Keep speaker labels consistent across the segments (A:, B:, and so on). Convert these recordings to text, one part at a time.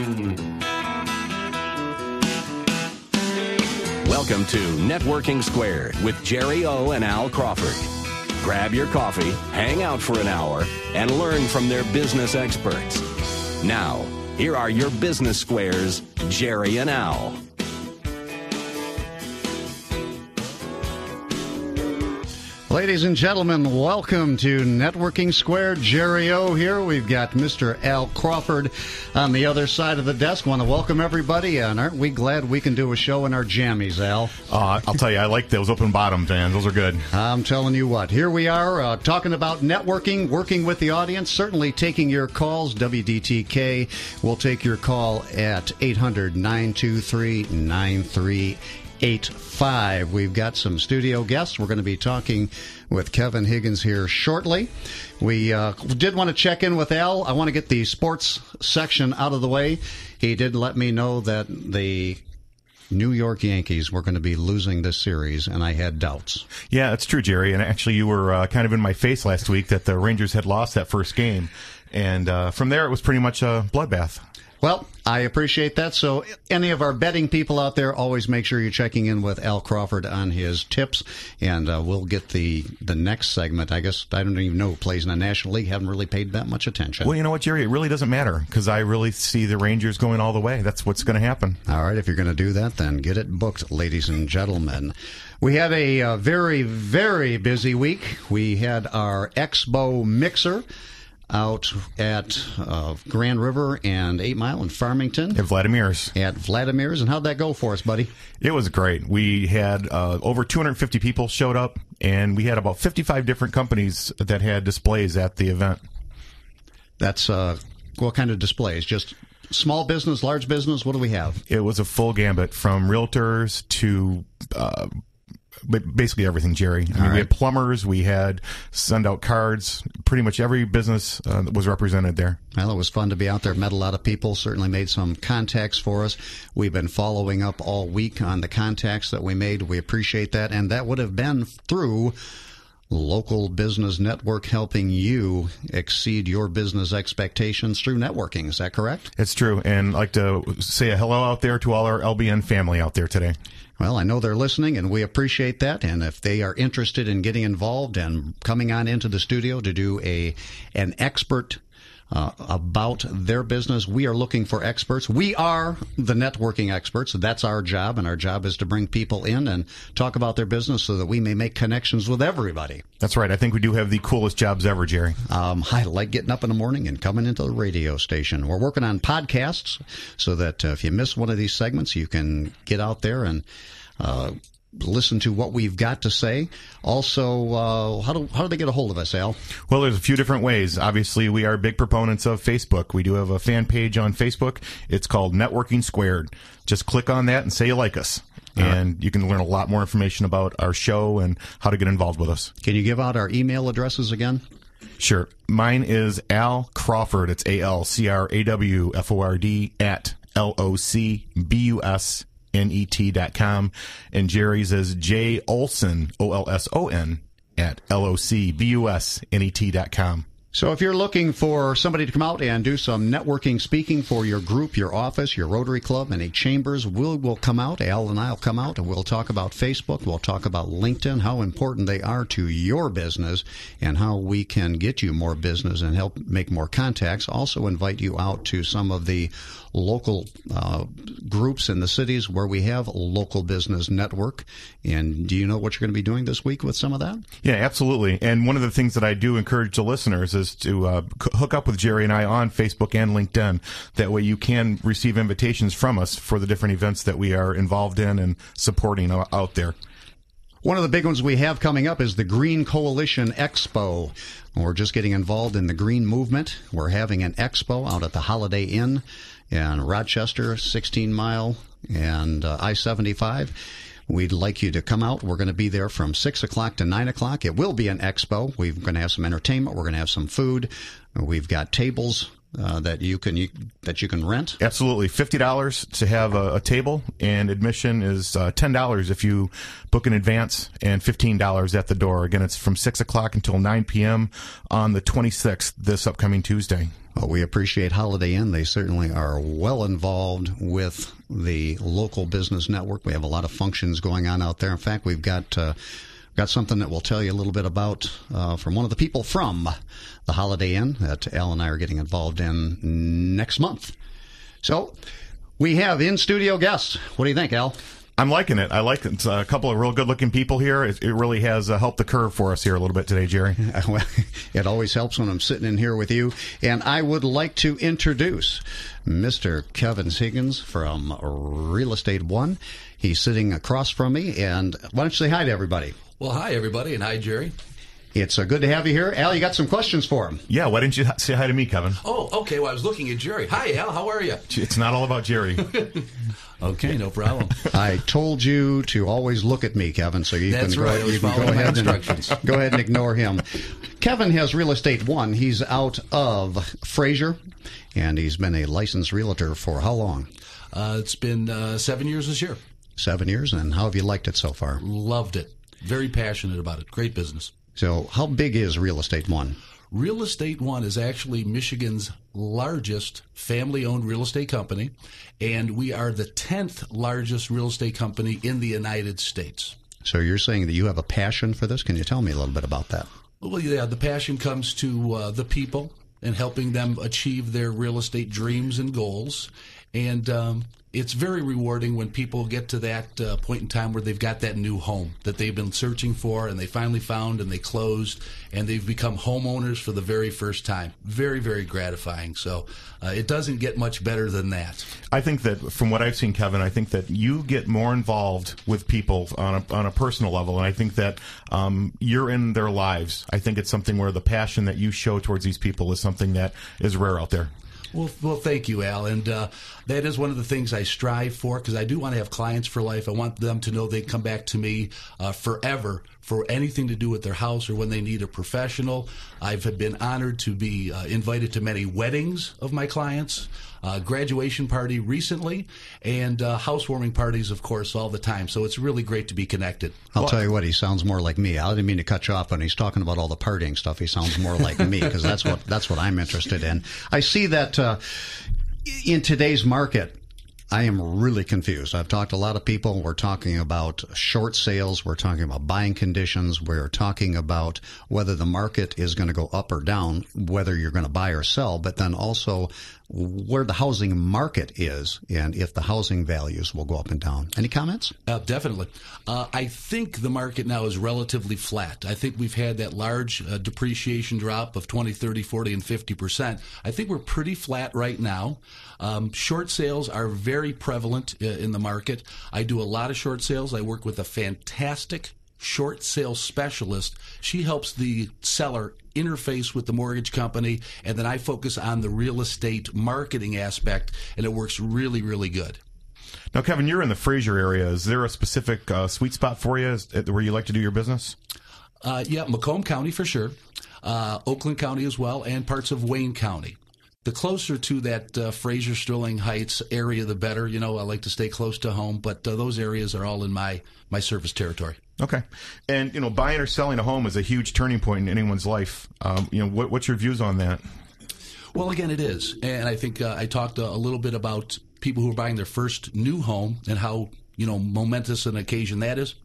A: Welcome to Networking Squared with Jerry O and Al Crawford. Grab your coffee, hang out for an hour, and learn from their business experts. Now, here are your business squares, Jerry and Al.
B: Ladies and gentlemen, welcome to Networking Squared. Jerry O here. We've got Mr. Al Crawford on the other side of the desk. Want to welcome everybody, and aren't we glad we can do a show in our jammies, Al?
C: I'll tell you, I like those open bottoms, man. Those are good.
B: I'm telling you what. Here we are talking about networking, working with the audience, certainly taking your calls. WDTK will take your call at 800-923-9385. We've got some studio guests. We're going to be talking with Kevin Higgins here shortly. We did want to check in with Al. I want to get the sports section out of the way. He did let me know that the New York Yankees were going to be losing this series, and I had doubts.
C: Yeah, that's true, Jerry. And actually, you were kind of in my face last week that the Rangers had lost that first game. And from there, it was pretty much a bloodbath.
B: Well, I appreciate that. So any of our betting people out there, always make sure you're checking in with Al Crawford on his tips, and we'll get the next segment. I guess I don't even know who plays in the National League. Haven't really paid that much attention.
C: Well, you know what, Jerry? It really doesn't matter because I really see the Rangers going all the way. That's what's going to happen.
B: All right, if you're going to do that, then get it booked, ladies and gentlemen. We had a very, very busy week. We had our Expo Mixer out at Grand River and 8 Mile in Farmington.
C: At Vladimir's.
B: And how'd that go for us, buddy?
C: It was great. We had over 250 people showed up, and we had about 55 different companies that had displays at the event. That's
B: what kind of displays? Just small business, large business? What do we have?
C: It was a full gambit from realtors to basically everything, Jerry. I mean, we had plumbers, we had send-out cards. Pretty much every business was represented there.
B: Well, it was fun to be out there. Met a lot of people. Certainly made some contacts for us. We've been following up all week on the contacts that we made. We appreciate that. And that would have been through Local Business Network, helping you exceed your business expectations through networking. Is that correct?
C: It's true. And I'd like to say a hello out there to all our LBN family out there today.
B: Well, I know they're listening, and we appreciate that. And if they are interested in getting involved and coming on into the studio to do an expert about their business, we are looking for experts. We are the networking experts. That's our job, and our job is to bring people in and talk about their business so that we may make connections with everybody.
C: That's right. I think we do have the coolest jobs ever, Jerry.
B: I like getting up in the morning and coming into the radio station. We're working on podcasts so that if you miss one of these segments, you can get out there and listen to what we've got to say. Also, how do they get a hold of us, Al?
C: Well, there's a few different ways. Obviously, we are big proponents of Facebook. We do have a fan page on Facebook. It's called Networking Squared. Just click on that and say you like us. And you can learn a lot more information about our show and how to get involved with us.
B: Can you give out our email addresses again?
C: Sure. Mine is Al Crawford. It's ALCRAWFORD at LOCBUSNET.com. And Jerry's is J Olson, OLSON, at LOCBUSNET.com.
B: So if you're looking for somebody to come out and do some networking speaking for your group, your office, your Rotary Club, any chambers, we'll come out. Al and I will come out, and we'll talk about Facebook. We'll talk about LinkedIn, how important they are to your business, and how we can get you more business and help make more contacts. Also invite you out to some of the local groups in the cities where we have a local business network. And do you know what you're going to be doing this week with some of that?
C: Yeah, absolutely. And one of the things that I do encourage the listeners is to hook up with Jerry and I on Facebook and LinkedIn. That way you can receive invitations from us for the different events that we are involved in and supporting out there.
B: One of the big ones we have coming up is the Green Coalition Expo. We're just getting involved in the green movement. We're having an expo out at the Holiday Inn in Rochester, 16 Mile and I-75. We'd like you to come out. We're going to be there from 6 o'clock to 9 o'clock. It will be an expo. We're going to have some entertainment. We're going to have some food. We've got tables that you can rent.
C: Absolutely. $50 to have a table, and admission is $10 if you book in advance, and $15 at the door. Again, it's from 6 o'clock until 9 p.m. on the 26th, this upcoming Tuesday.
B: We appreciate Holiday Inn. They certainly are well involved with the local business network. We have a lot of functions going on out there. In fact, we've got something that we'll tell you a little bit about from one of the people from the Holiday Inn that Al and I are getting involved in next month. So we have in-studio guests. What do you think, Al?
C: I'm liking it. I like it. It's a couple of real good-looking people here. It really has helped the curve for us here a little bit today, Jerry.
B: Well, it always helps when I'm sitting in here with you. And I would like to introduce Mr. Kevin Higgins from Real Estate One. He's sitting across from me. And why don't you say hi to everybody?
D: Well, hi, everybody, and hi, Jerry.
B: It's good to have you here. Al, you got some questions for him.
C: Yeah, why didn't you say hi to me, Kevin?
D: Oh, okay. Well, I was looking at Jerry. Hi, Al. How are you?
C: It's not all about Jerry.
D: Okay, no problem.
B: I told you to always look at me, Kevin, so you
D: That's
B: can
D: right.
B: you can go ahead and ignore him. Kevin has Real Estate One. He's out of Fraser, and he's been a licensed realtor for how long?
D: It's been 7 years this year.
B: 7 years, and how have you liked it so far?
D: Loved it. Very passionate about it. Great business.
B: So how big is Real Estate One?
D: Real Estate One is actually Michigan's largest family-owned real estate company, and we are the 10th largest real estate company in the United States.
B: So you're saying that you have a passion for this? Can you tell me a little bit about that?
D: Well, yeah, the passion comes to the people and helping them achieve their real estate dreams and goals. And it's very rewarding when people get to that point in time where they've got that new home that they've been searching for, and they finally found, and they closed, and they've become homeowners for the very first time. Very, very gratifying. So it doesn't get much better than that.
C: I think that from what I've seen, Kevin, I think that you get more involved with people on a personal level, and I think that you're in their lives. I think it's something where the passion that you show towards these people is something that is rare out there.
D: Well, thank you, Al. And that is one of the things I strive for, because I do want to have clients for life. I want them to know they come back to me forever for anything to do with their house or when they need a professional. I've been honored to be invited to many weddings of my clients, graduation party recently, and housewarming parties, of course, all the time. So it's really great to be connected.
B: I'll tell you what, he sounds more like me. I didn't mean to cut you off when he's talking about all the partying stuff. He sounds more like me, because that's what I'm interested in. I see that in today's market, I am really confused. I've talked to a lot of people. We're talking about short sales. We're talking about buying conditions. We're talking about whether the market is going to go up or down, whether you're going to buy or sell, but then also where the housing market is and if the housing values will go up and down. Any comments?
D: Definitely. I think the market now is relatively flat. I think we've had that large depreciation drop of 20, 30, 40, and 50%. I think we're pretty flat right now. Short sales are very prevalent in the market. I do a lot of short sales. I work with a fantastic short sales specialist. She helps the seller interface with the mortgage company, and then I focus on the real estate marketing aspect, and it works really, really good.
C: Now, Kevin, you're in the Fraser area. Is there a specific sweet spot for you where you like to do your business?
D: Yeah, Macomb County for sure, Oakland County as well, and parts of Wayne County. The closer to that Fraser, Sterling Heights area, the better. You know, I like to stay close to home, but those areas are all in my service territory.
C: Okay. And, you know, buying or selling a home is a huge turning point in anyone's life. You know, what's your views on that?
D: Well, again, it is. And I think I talked a little bit about people who are buying their first new home and how, you know, momentous an occasion that is.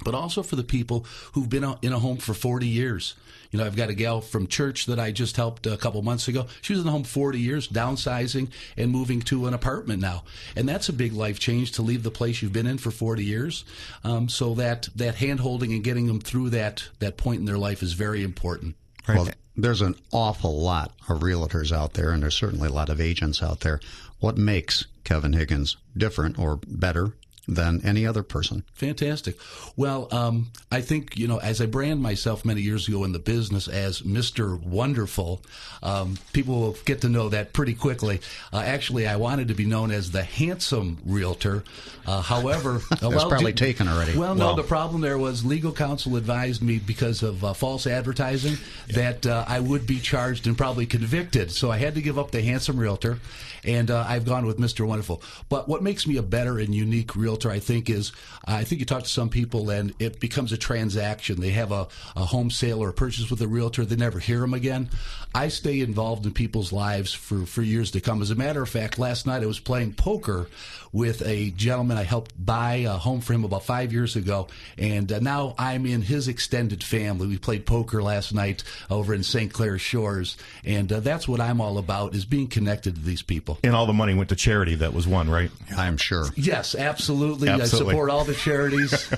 D: But also for the people who've been in a home for 40 years. You know, I've got a gal from church that I just helped a couple months ago. She was in the home 40 years, downsizing and moving to an apartment now. And that's a big life change to leave the place you've been in for 40 years. So that hand-holding and getting them through that point in their life is very important.
B: Right. Well, there's an awful lot of realtors out there, and there's certainly a lot of agents out there. What makes Kevin Higgins different or better than any other person?
D: Fantastic. Well, I think, you know, as I brand myself many years ago in the business as Mr. Wonderful, people will get to know that pretty quickly. Actually, I wanted to be known as the handsome realtor. However,
B: that's probably taken already.
D: Well, no, the problem there was legal counsel advised me because of false advertising that I would be charged and probably convicted. So I had to give up the handsome realtor, and I've gone with Mr. Wonderful. But what makes me a better and unique realtor realtor, I think you talk to some people and it becomes a transaction. They have a home sale or a purchase with a realtor. They never hear them again. I stay involved in people's lives for years to come. As a matter of fact, last night I was playing poker with a gentleman I helped buy a home for him about 5 years ago, and now I'm in his extended family. We played poker last night over in St. Clair Shores, and that's what I'm all about, is being connected to these people.
C: And all the money went to charity that was won, right?
B: I'm sure.
D: Yes, absolutely.
C: Absolutely.
D: I support all the charities.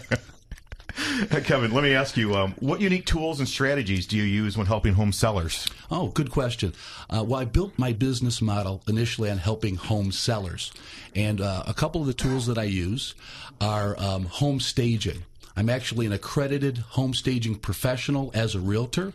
C: Kevin, let me ask you, what unique tools and strategies do you use when helping home sellers?
D: Oh, good question. Well, I built my business model initially on helping home sellers. And a couple of the tools that I use are home staging. I'm actually an accredited home staging professional as a realtor.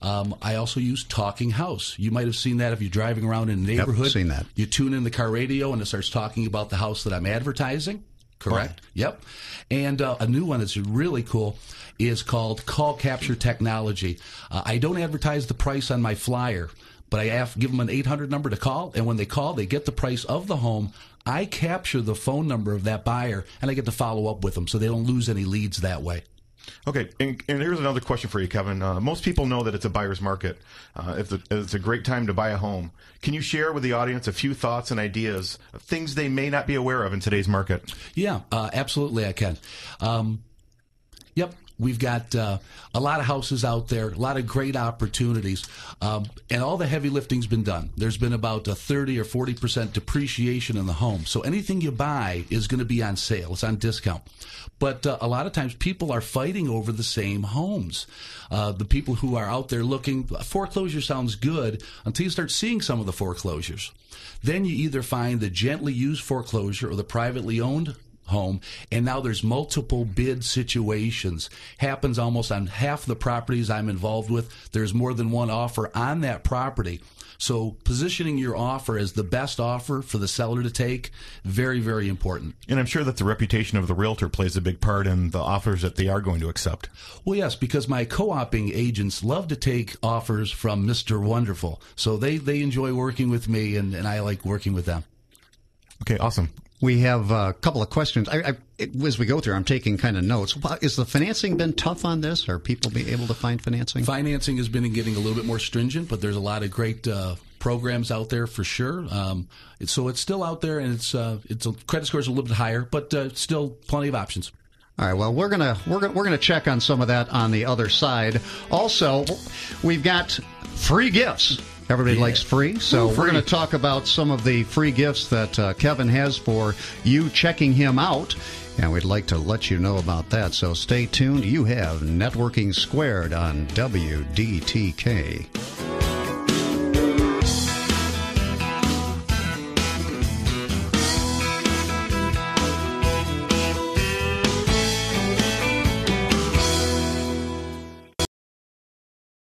D: I also use Talking House. You might have seen that if you're driving around in a neighborhood.
B: Yep, seen that.
D: You tune in the car radio and it starts talking about the house that I'm advertising. Correct?
C: Wow.
D: Yep. And a new one that's really cool is called Call Capture Technology. I don't advertise the price on my flyer, but I give them an 800 number to call, and when they call, they get the price of the home. I capture the phone number of that buyer, and I get to follow up with them so they don't lose any leads that way.
C: Okay, and here's another question for you, Kevin. Most people know that it's a buyer's market. It's a great time to buy a home. Can you share with the audience a few thoughts and ideas of things they may not be aware of in today's market?
D: Yeah, absolutely I can. Yep. We've got a lot of houses out there, a lot of great opportunities, and all the heavy lifting's been done. There's been about a 30 or 40% depreciation in the home. So anything you buy is going to be on sale. It's on discount. But a lot of times people are fighting over the same homes. The people who are out there looking, foreclosure sounds good until you start seeing some of the foreclosures. Then you either find the gently used foreclosure or the privately owned home, and now there's multiple bid situations. Happens almost on half the properties I'm involved with. There's more than one offer on that property. So positioning your offer as the best offer for the seller to take, very, very important.
C: And I'm sure that the reputation of the realtor plays a big part in the offers that they are going to accept.
D: Well, yes, because my co-oping agents love to take offers from Mr. Wonderful. So they enjoy working with me, and I like working with them.
C: Okay, awesome.
B: We have a couple of questions. As we go through, I'm taking kind of notes. Is the financing been tough on this? Are people being able to find financing?
D: Financing has been getting a little bit more stringent, but there's a lot of great programs out there for sure. So it's still out there, and it's credit scores are a little bit higher, but still plenty of options.
B: All right. Well, we're gonna check on some of that on the other side. Also, we've got free gifts. Everybody likes free, so we're going to talk about some of the free gifts that Kevin has for you checking him out, and we'd like to let you know about that. So stay tuned. You have Networking Squared on WDTK.